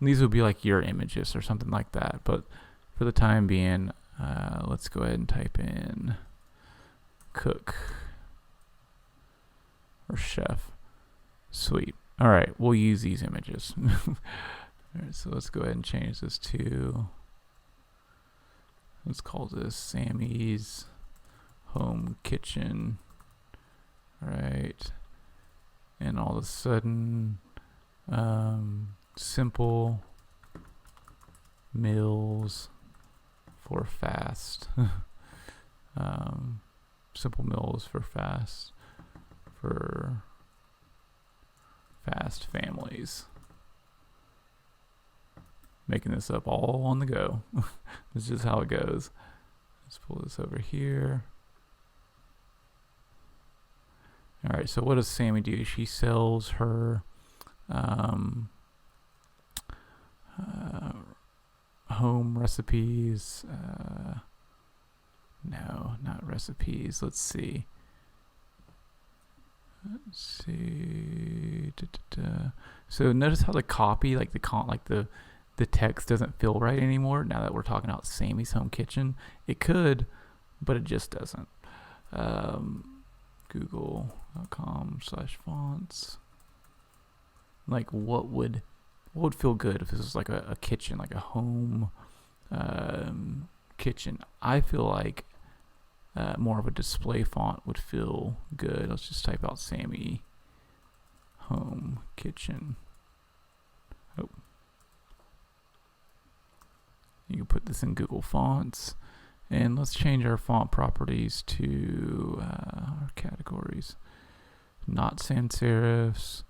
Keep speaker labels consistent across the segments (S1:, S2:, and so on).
S1: And these would be like your images or something like that. But for the time being, let's go ahead and type in cook or chef. Sweet. All right, we'll use these images. All right, so let's go ahead and change this to, let's call this Sammy's home kitchen. Right. And all of a sudden, simple meals for fast. Simple meals for fast families. Making this up all on the go. This is just how it goes. Let's pull this over here. All right, so what does Sammy do? She sells her home recipes. No, not recipes. Let's see. So notice how the copy, like the text doesn't feel right anymore. Now that we're talking about Sammy's home kitchen, it could, but it just doesn't. Google.com/fonts. Like what would feel good if this was like a kitchen, like a home kitchen? I feel like more of a display font would feel good. Let's just type out Sammy home kitchen. Oh. You can put this in Google Fonts. And let's change our font properties to our categories. Not sans serifs,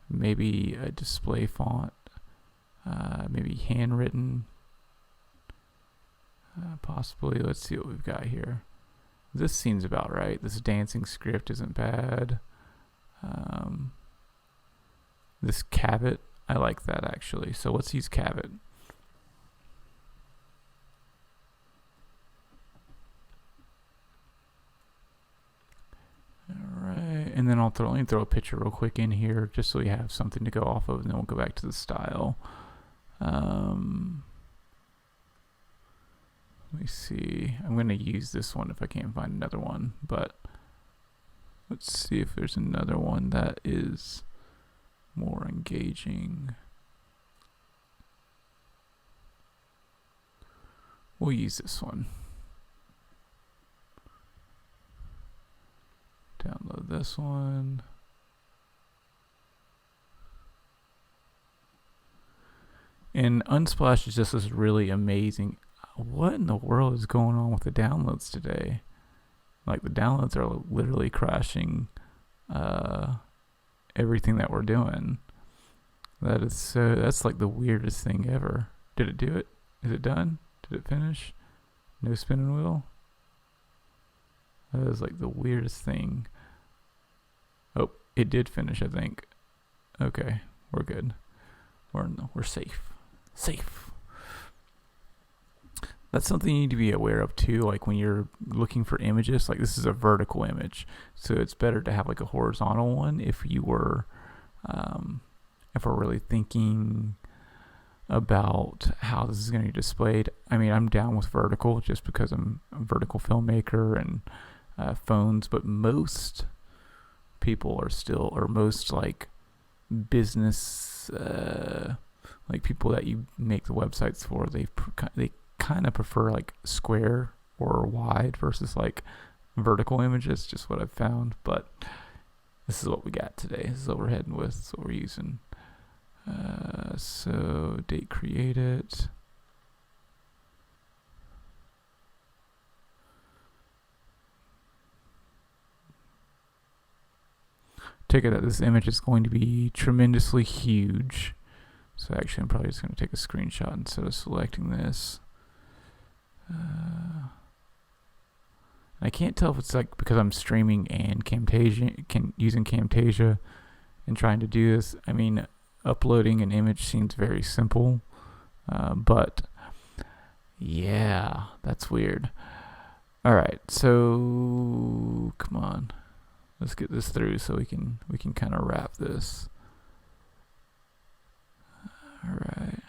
S1: maybe a display font, maybe handwritten, possibly. Let's see what we've got here. This seems about right. This dancing script isn't bad. This Cabot, I like that actually. So let's use Cabot. Alright, and then let me throw a picture real quick in here just so we have something to go off of, and then we'll go back to the style. Let me see. I'm going to use this one if I can't find another one, but let's see if there's another one that is more engaging. We'll use this one. Download this one. And Unsplash is just this really amazing. What in the world is going on with the downloads today? Like the downloads are literally crashing everything that we're doing. That's like the weirdest thing ever. Did it do it? Is it done? Did it finish? No spinning wheel? That is like the weirdest thing. Oh, it did finish, I think. Okay, we're good. We're safe. Safe. That's something you need to be aware of too. Like when you're looking for images, like this is a vertical image, so it's better to have like a horizontal one if you were, if we're really thinking about how this is going to be displayed. I mean, I'm down with vertical just because I'm a vertical filmmaker and phones, but most people are still, or most like business, like people that you make the websites for, they kind of prefer like square or wide versus like vertical images, just what I've found. But this is what we got today. This is what we're heading with. This is what we're using. So date created. Take it that this image is going to be tremendously huge. So actually I'm probably just going to take a screenshot instead of selecting this. I can't tell if it's like because I'm streaming and using Camtasia and trying to do this. I mean, uploading an image seems very simple, but yeah, that's weird. All right, so come on, let's get this through so we can kind of wrap this. All right.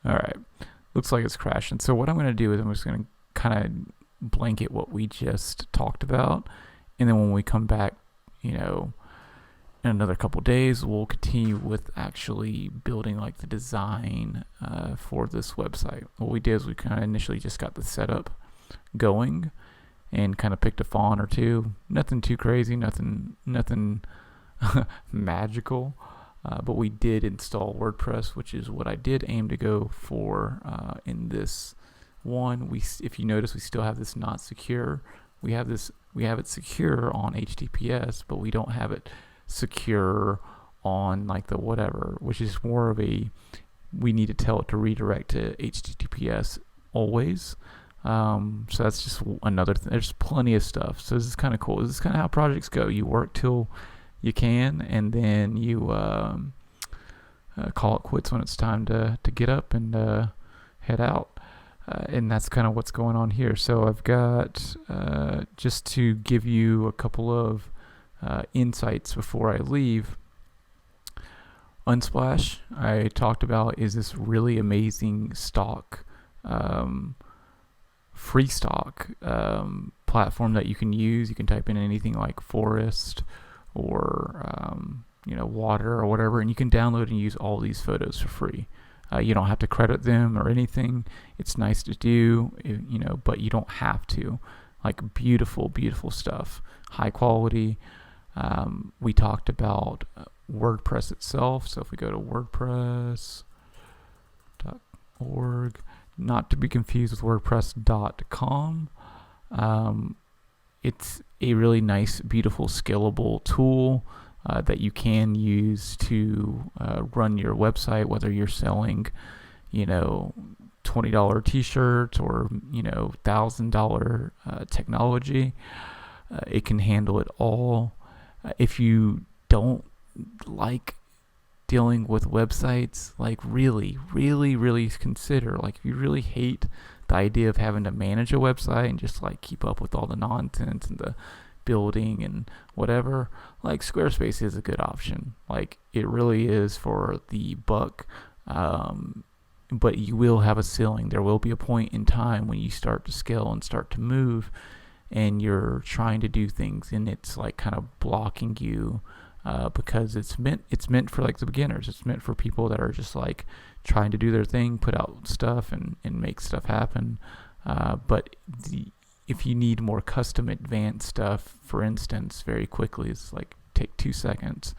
S1: All right. Looks like it's crashing. So what I'm going to do is I'm just going to kind of blanket what we just talked about. And then when we come back, in another couple days, we'll continue with actually building like the design for this website. What we did is we kind of initially just got the setup going and kind of picked a font or two. Nothing too crazy, nothing magical. But we did install WordPress, which is what I did aim to go for in this one. If you notice, we still have this not secure. We have it secure on HTTPS, but we don't have it secure on like the whatever, which is more of we need to tell it to redirect to HTTPS always. So that's just another thing. There's plenty of stuff. So this is kind of cool. This is kind of how projects go. You work till you can, and then you call it quits when it's time to get up and head out. And that's kind of what's going on here. So I've got, just to give you a couple of insights before I leave, Unsplash, I talked about, is this really amazing stock, free stock platform that you can use. You can type in anything like forest or water or whatever, and you can download and use all these photos for free. You don't have to credit them or anything. It's nice to do, but you don't have to. Like beautiful stuff, high quality. We talked about WordPress itself. So if we go to WordPress.org, not to be confused with WordPress.com. It's a really nice, beautiful, scalable tool that you can use to run your website, whether you're selling, $20 t-shirts or, $1,000 technology. It can handle it all. If you don't like dealing with websites, like really consider, like if you really hate the idea of having to manage a website and just like keep up with all the nonsense and the building and whatever, like Squarespace is a good option. Like it really is for the buck. But you will have a ceiling. There will be a point in time when you start to scale and start to move and you're trying to do things and it's like kind of blocking you because it's meant for like the beginners. It's meant for people that are just like trying to do their thing, put out stuff and make stuff happen. But if you need more custom advanced stuff, for instance, very quickly, it's like take 2 seconds.